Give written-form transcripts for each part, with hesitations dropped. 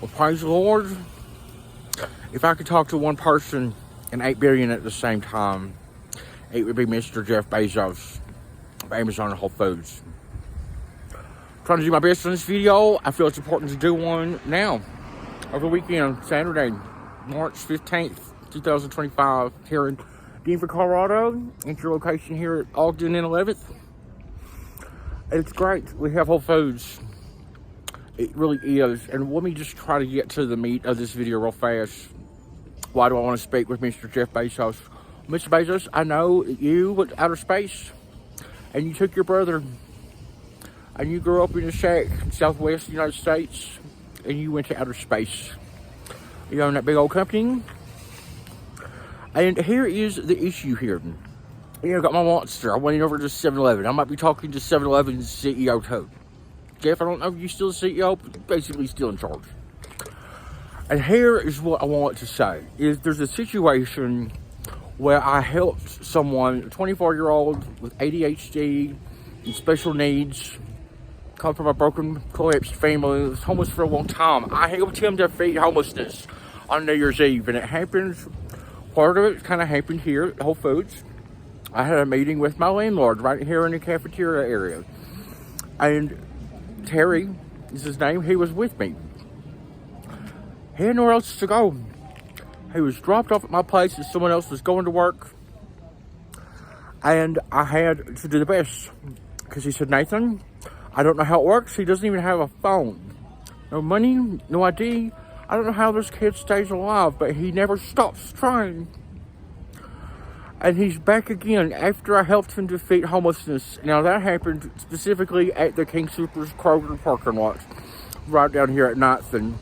Well, praise the Lord. If I could talk to one person and 8 billion at the same time, it would be Mr. Jeff Bezos of Amazon and Whole Foods. Trying to do my best on this video. I feel it's important to do one now. Over the weekend, Saturday, March 15th, 2025, here in Denver, Colorado. Enter location here at Ogden and 11th. It's great. We have Whole Foods. It really is. And let me just try to get to the meat of this video real fast. Why do I want to speak with Mr. Jeff Bezos? Mr. Bezos, I know you went to outer space and you took your brother and you grew up in a shack in Southwest United States and you went to outer space. You own that big old company. And here is the issue here. I got my monster. I went over to 7-Eleven. I might be talking to 7-Eleven's CEO too. Jeff, I don't know if you're still the CEO, but you're basically still in charge. And here is what I want to say. Is there's a situation where I helped someone, a 24-year-old with ADHD and special needs, come from a broken, collapsed family, was homeless for a long time. I helped him defeat homelessness on New Year's Eve, and it happened, part of it kind of happened here at Whole Foods. I had a meeting with my landlord right here in the cafeteria area, and Terry is his name. He was with me. He had nowhere else to go. He was dropped off at my place as someone else was going to work. And I had to do the best. Because he said, Nathan, I don't know how it works. He doesn't even have a phone. No money, no ID. I don't know how this kid stays alive, but he never stops trying. And he's back again after I helped him defeat homelessness. Now that happened specifically at the King Soopers Kroger parking lot. Right down here at 9th and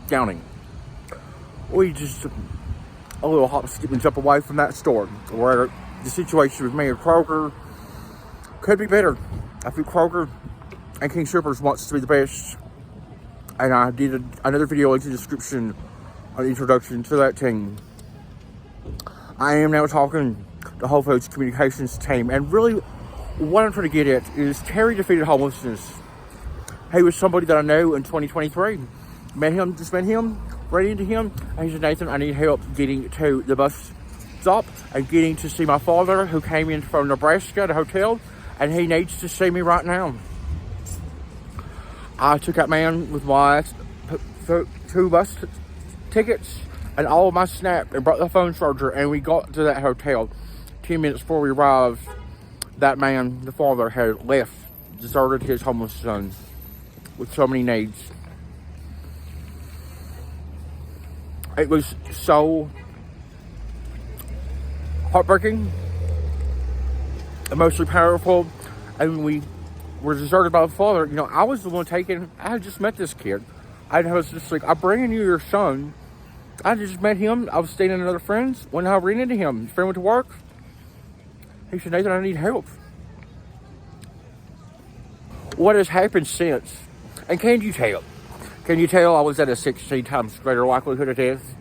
Downing. We just a little hop, skip, and jump away from that store where the situation with me and Kroger could be better. I think Kroger and King Soopers wants to be the best, and I did another video in the description on the introduction to that team. I am now talking to Whole Foods communications team, and really what I'm trying to get at is Terry defeated homelessness. He was somebody that I know in 2023. Met him, ran into him, and he said, Nathan, I need help getting to the bus stop and getting to see my father who came in from Nebraska, the hotel, and he needs to see me right now. I took that man with my 2 bus tickets and all of my snap and brought the phone charger, and we got to that hotel. 10 minutes before we arrived, that man, the father, had left, deserted his homeless son with so many needs. It was so heartbreaking, emotionally powerful, and we were deserted by the father. You know, I was the one taking, I had just met this kid. I was just like, I'm bringing you your son. I just met him. I was staying in another friend's. When I ran into him, his friend went to work. He said, Nathan, I need help. What has happened since? And can you tell? Can you tell I was at a 16 times greater likelihood of death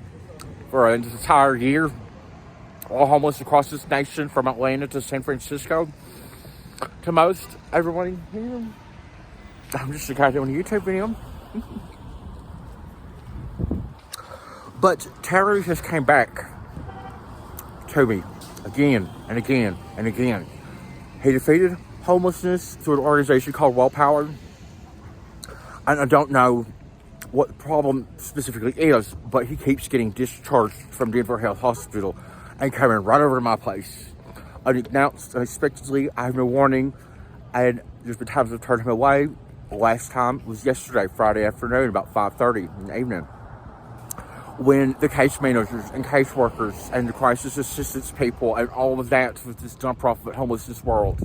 for an entire year? All homeless across this nation, from Atlanta to San Francisco, to most everyone here. I'm just a guy doing a YouTube video. But Terry just came back to me again and again and again. He defeated homelessness through an organization called Willpower. And I don't know what the problem specifically is, but he keeps getting discharged from Denver Health Hospital and coming right over to my place. Unannounced, unexpectedly, I have no warning, and there's been times I've turned him away. The last time was yesterday, Friday afternoon, about 5:30 in the evening, when the case managers and case workers and the crisis assistance people and all of that with this nonprofit homelessness world,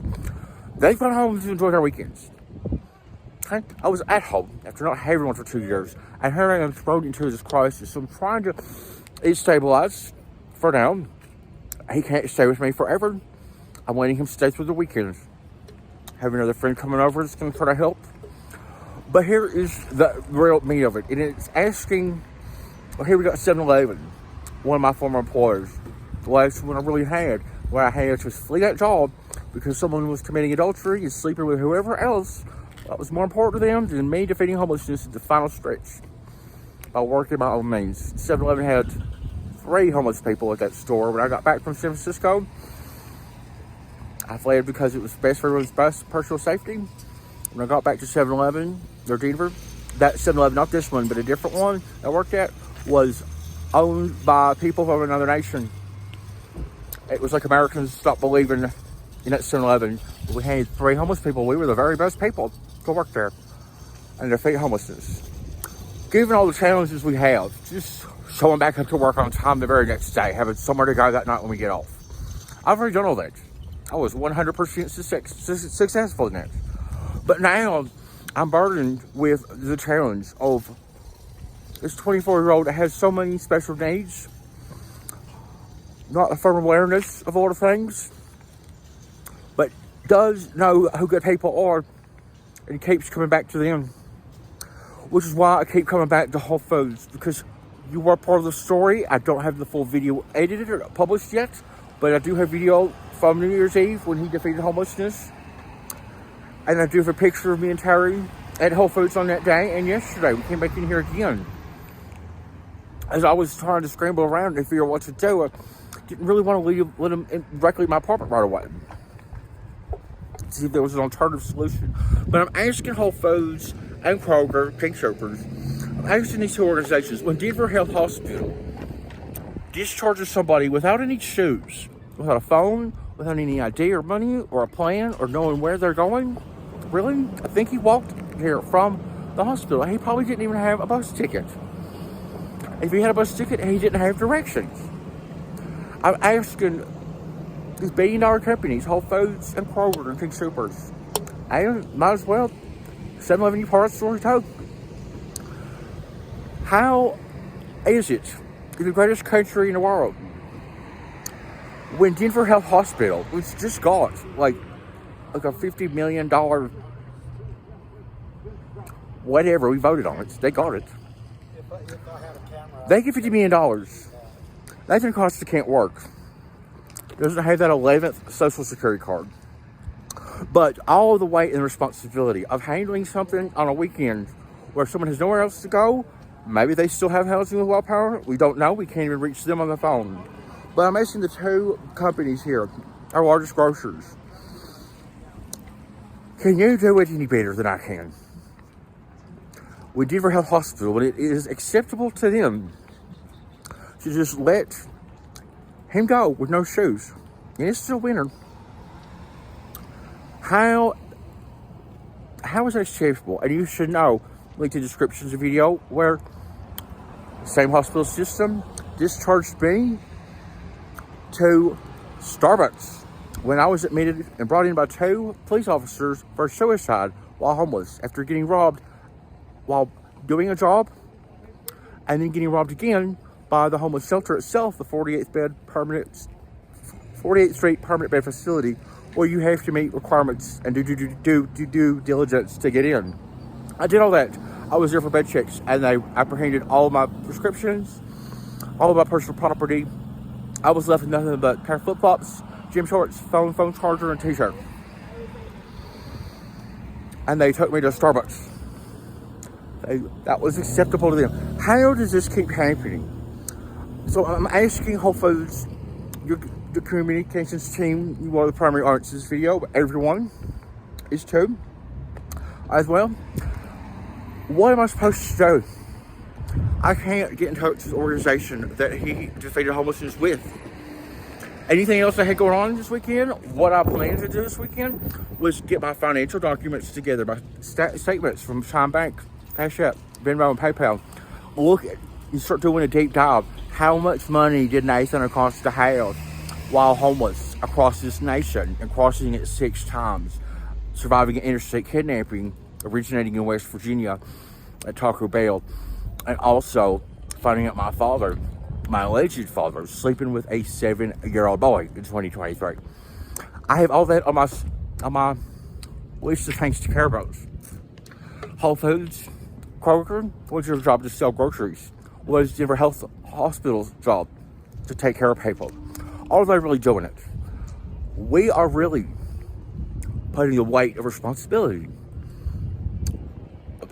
they've gone home to enjoy their weekends. I was at home after not having one for 2 years, and here I am thrown into this crisis. So I'm trying to stabilize for now. He can't stay with me forever. I'm letting him stay through the weekends. Have another friend coming over that's going to try to help. But here is the real meat of it. And it's asking, well, here we got 7-Eleven, one of my former employers. The last one I really had, where I had to flee that job because someone was committing adultery and sleeping with whoever else What was more important to them than me defeating homelessness at the final stretch by working my own means. 7-Eleven had 3 homeless people at that store. When I got back from San Francisco, I fled because it was best for everyone's best personal safety. When I got back to 7-Eleven, or Denver, that 7-Eleven, not this one, but a different one I worked at, was owned by people from another nation. It was like Americans stopped believing in that 7-Eleven. We had 3 homeless people. We were the very best people to work there and defeat homelessness. Given all the challenges we have, just showing back up to work on time the very next day, having somewhere to go that night when we get off. I've already done all that. I was 100% successful in that. But now I'm burdened with the challenge of this 24-year-old that has so many special needs, not a firm awareness of all the things, but does know who good people are and keeps coming back to them. Which is why I keep coming back to Whole Foods, because you were part of the story. I don't have the full video edited or published yet, but I do have video from New Year's Eve when he defeated homelessness. And I do have a picture of me and Terry at Whole Foods on that day. And yesterday, we came back in here again. As I was trying to scramble around to figure out what to do, I didn't really want to let him directly in my apartment right away. See if there was an alternative solution. But I'm asking Whole Foods and Kroger, Pink Troopers, I'm asking these 2 organizations, when Denver Health Hospital discharges somebody without any shoes, without a phone, without any ID or money or a plan or knowing where they're going, really? I think he walked here from the hospital. He probably didn't even have a bus ticket. If he had a bus ticket, he didn't have directions. I'm asking these billion-dollar companies, Whole Foods and Kroger and Pink Troopers, and might as well 7-Eleven, you part of the story too. How is it in the greatest country in the world when Denver Health Hospital, which just got like a $50 million whatever, we voted on it, they got it. They get $50 million. Nathan Costa can't work. Doesn't have that 11th Social Security card. But all the weight and responsibility of handling something on a weekend where someone has nowhere else to go, maybe they still have housing with wild power, we don't know, we can't even reach them on the phone. But I'm asking the 2 companies here, our largest grocers, can you do it any better than I can? With Denver Health Hospital, when it is acceptable to them to just let him go with no shoes, and it's still winter, how is that achievable? And you should know, link to descriptions of video where the same hospital system discharged me to Starbucks when I was admitted and brought in by 2 police officers for suicide while homeless after getting robbed while doing a job and then getting robbed again by the homeless shelter itself, the 48th Street permanent bed facility, where you have to meet requirements and do due diligence to get in. I did all that. I was there for bed checks, and they apprehended all of my prescriptions, all of my personal property. I was left with nothing but a pair of flip-flops, gym shorts, phone charger, and t-shirt. And they took me to Starbucks. That was acceptable to them. How does this keep happening? So I'm asking Whole Foods, the communications team, you are the primary audience of this video, but everyone is too, as well. What am I supposed to do? I can't get in touch with the organization that he defeated homelessness with. Anything else I had going on this weekend? What I planned to do this weekend was get my financial documents together, my statements from Chime Bank, Cash App, Venmo, and PayPal. Look at, you start doing a deep dive. How much money did Nathan Acosta have while homeless across this nation and crossing it 6 times, surviving an interstate kidnapping originating in West Virginia at Taco Bell, and also finding out my father, my alleged father, sleeping with a 7-year-old boy in 2023. I have all that on my list of things to care about. Whole Foods, Kroger, what's your job to sell groceries? What is Denver Health Hospital's job? To take care of people. Are they really doing it? We are really putting the weight of responsibility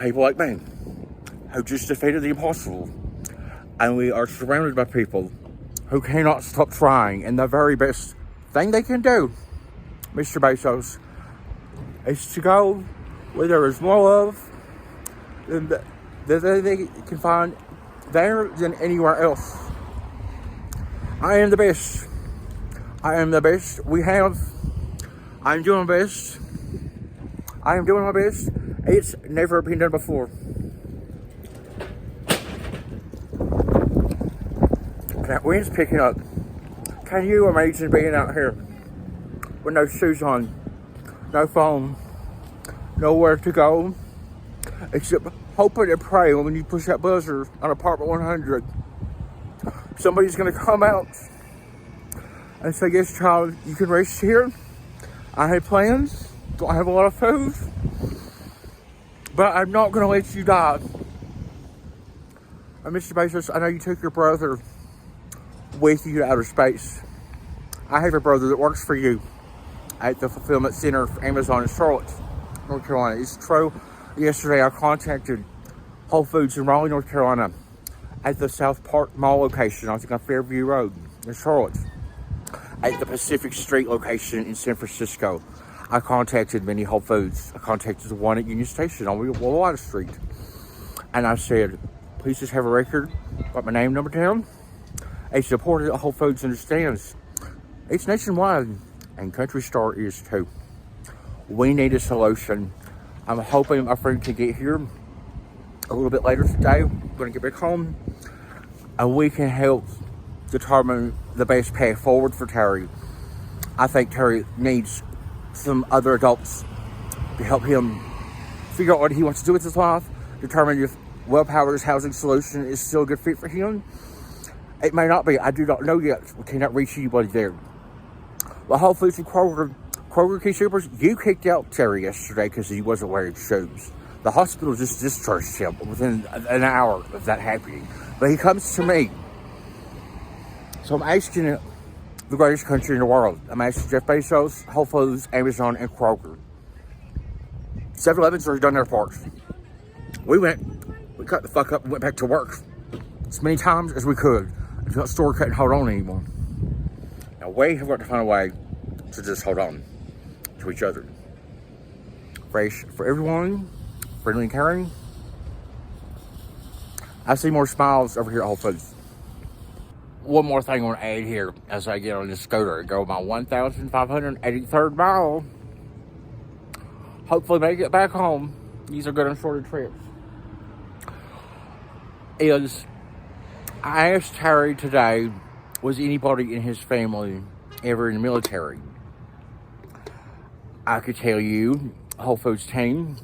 people like me who just defeated the impossible. And we are surrounded by people who cannot stop trying. And the very best thing they can do, Mr. Bezos, is to go where there is more love than they can find there than anywhere else. I am the best. I am the best we have. I'm doing my best. I am doing my best. It's never been done before. That wind's picking up. Can you imagine being out here with no shoes on, no phone, nowhere to go, except hoping and praying when you push that buzzer on apartment 100, somebody's going to come out and say, yes, child, you can rest here. I had plans, don't have a lot of food, but I'm not going to let you die. And Mr. Bezos, I know you took your brother with you to outer space. I have a brother that works for you at the fulfillment center for Amazon in Charlotte, North Carolina. It's true. Yesterday I contacted Whole Foods in Raleigh, North Carolina at the South Park Mall location, I think on Fairview Road in Charlotte. At the Pacific Street location in San Francisco, I contacted many Whole Foods. I contacted the one at Union Station on Water Street. And I said, please just have a record, got my name, number down. A supporter of Whole Foods understands. It's nationwide, and Country Star is too. We need a solution. I'm hoping my friend can get here a little bit later today. I'm going to get back home, and we can help determine the best path forward for Terry. I think Terry needs some other adults to help him figure out what he wants to do with his life, determine if Well Power's housing solution is still a good fit for him. It may not be. I do not know yet. We cannot reach anybody there. Well, Whole Foods and Kroger Key Supers, you kicked out Terry yesterday because he wasn't wearing shoes. The hospital just discharged him within an hour of that happening. But he comes to me. So I'm asking the greatest country in the world. I'm asking Jeff Bezos, Whole Foods, Amazon, and Kroger. 7-Eleven's already done their part. We cut the fuck up and went back to work as many times as we could until that store couldn't hold on anymore. Now we have got to find a way to just hold on to each other. Fresh for everyone, friendly and caring. I see more smiles over here at Whole Foods. One more thing I want to add here as I get on this scooter and go my 1,583rd mile. Hopefully make it back home. These are good unshorted trips. I asked Terry today, was anybody in his family ever in the military? I could tell you, Whole Foods team,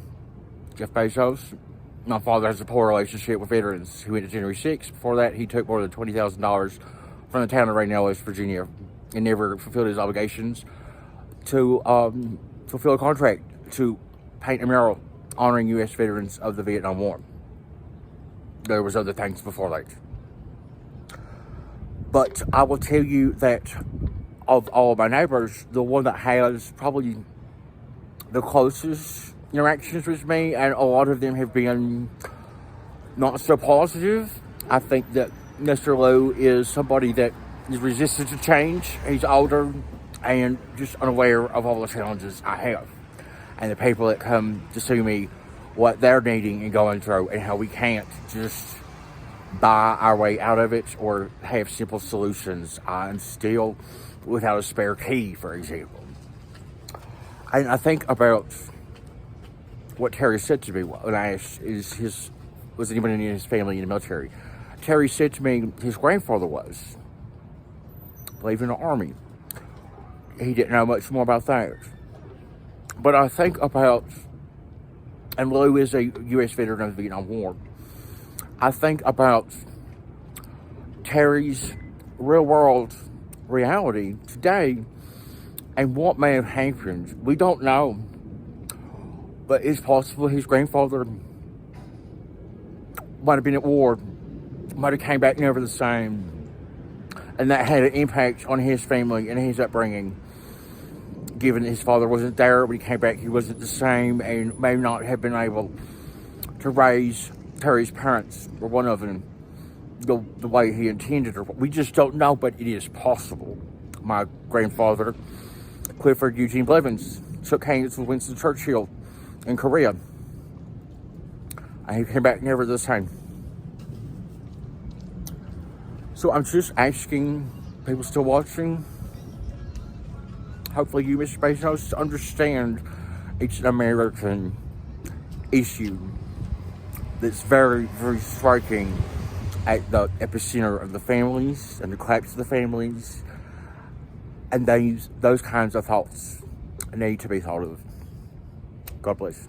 Jeff Bezos, my father has a poor relationship with veterans who went to January 6th. Before that, he took more than $20,000 from the town of Rainelle, West Virginia, and never fulfilled his obligations to fulfill a contract to paint a mural honoring U.S. veterans of the Vietnam War. There was other things before that. But I will tell you that of all of my neighbors, the one that has probably the closest interactions with me, and a lot of them have been not so positive. I think that Mr. Lou is somebody that is resistant to change. He's older and just unaware of all the challenges I have. And the people that come to see me, what they're needing and going through, and how we can't just buy our way out of it or have simple solutions. I'm still without a spare key, for example. And I think about what Terry said to me when I asked, was anybody in his family in the military? Terry said to me his grandfather was, I believe, in the Army. He didn't know much more about that. But I think about, and Lou is a U.S. veteran of the Vietnam War, I think about Terry's real-world reality today and what may have happened. We don't know. But it's possible his grandfather might have been at war, might have came back never the same. And that had an impact on his family and his upbringing. Given his father wasn't there, when he came back, he wasn't the same and may not have been able to raise Terry's parents, or one of them, the way he intended, or we just don't know, but it is possible. My grandfather, Clifford Eugene Blevins, shook hands with Winston Churchill in Korea, and he came back never the same. So I'm just asking people still watching, hopefully you, Mr. Bezos, understand it's an American issue that's very, very striking at the epicenter of the families and the collapse of the families, and those kinds of thoughts need to be thought of. God bless.